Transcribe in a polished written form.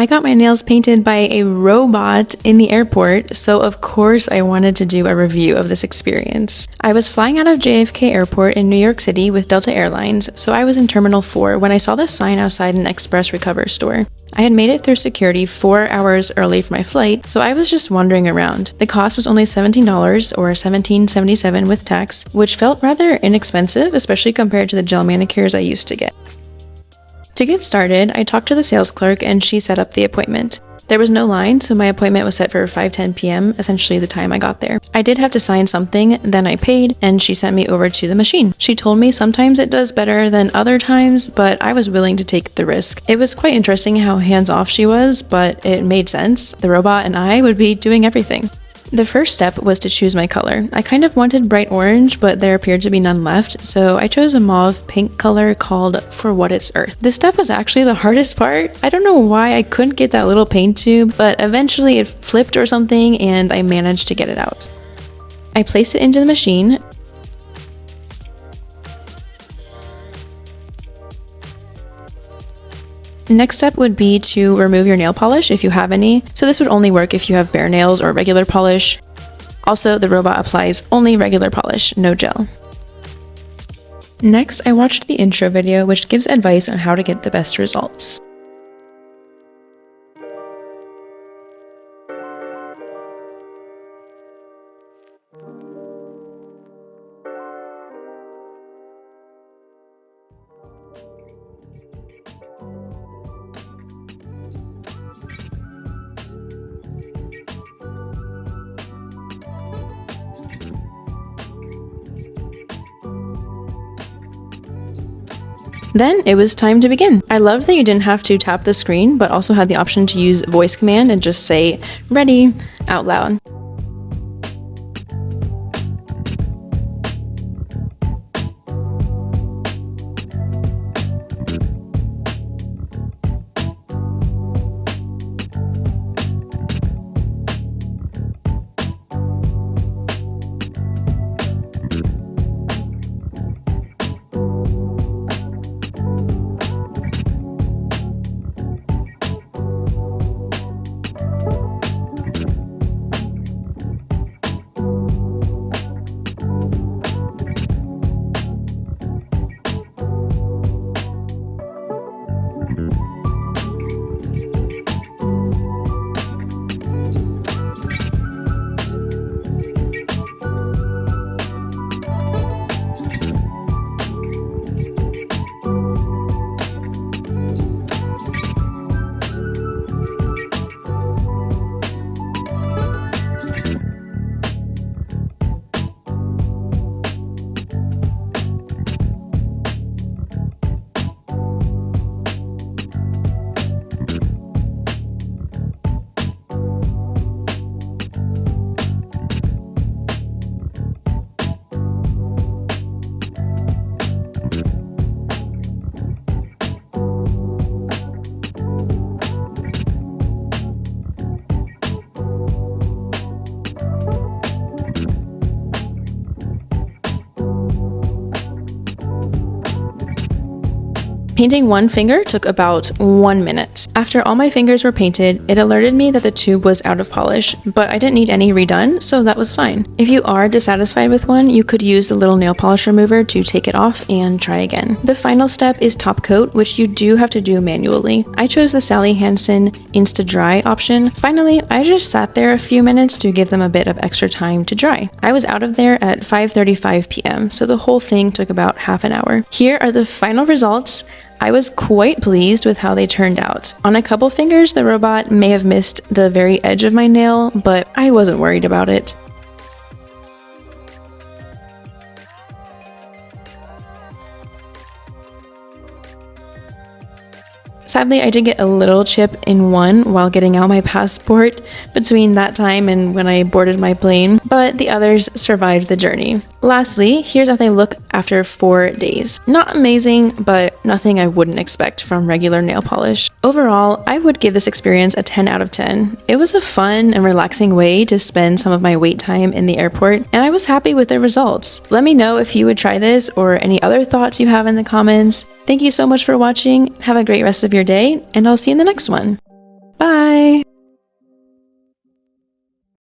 I got my nails painted by a robot in the airport, so of course I wanted to do a review of this experience. I was flying out of JFK Airport in New York City with Delta Airlines, so I was in Terminal 4 when I saw this sign outside an Express Recover store. I had made it through security 4 hours early for my flight, so I was just wandering around. The cost was only $17 or $17.77 with tax, which felt rather inexpensive, especially compared to the gel manicures I used to get. To get started, I talked to the sales clerk and she set up the appointment. There was no line, so my appointment was set for 5:10 p.m., essentially the time I got there. I did have to sign something, then I paid, and she sent me over to the machine. She told me sometimes it does better than other times, but I was willing to take the risk. It was quite interesting how hands-off she was, but it made sense. The robot and I would be doing everything. The first step was to choose my color. I kind of wanted bright orange, but there appeared to be none left, so I chose a mauve pink color called For What It's Earth. This step was actually the hardest part. I don't know why I couldn't get that little paint tube, but eventually it flipped or something and I managed to get it out. I placed it into the machine. Next step would be to remove your nail polish if you have any, so this would only work if you have bare nails or regular polish. Also, the robot applies only regular polish, no gel. Next, I watched the intro video which gives advice on how to get the best results. Then it was time to begin. I loved that you didn't have to tap the screen, but also had the option to use voice command and just say, "Ready," out loud. Painting one finger took about 1 minute. After all my fingers were painted, it alerted me that the tube was out of polish, but I didn't need any redone, so that was fine. If you are dissatisfied with one, you could use the little nail polish remover to take it off and try again. The final step is top coat, which you do have to do manually. I chose the Sally Hansen Insta Dry option. Finally, I just sat there a few minutes to give them a bit of extra time to dry. I was out of there at 5:35 p.m., so the whole thing took about half an hour. Here are the final results. I was quite pleased with how they turned out. On a couple fingers, the robot may have missed the very edge of my nail, but I wasn't worried about it. Sadly, I did get a little chip in one while getting out my passport between that time and when I boarded my plane, but the others survived the journey. Lastly, here's how they look after 4 days. Not amazing, but nothing I wouldn't expect from regular nail polish. Overall, I would give this experience a 10 out of 10. It was a fun and relaxing way to spend some of my wait time in the airport, and I was happy with the results. Let me know if you would try this or any other thoughts you have in the comments. Thank you so much for watching. Have a great rest of your day, and I'll see you in the next one.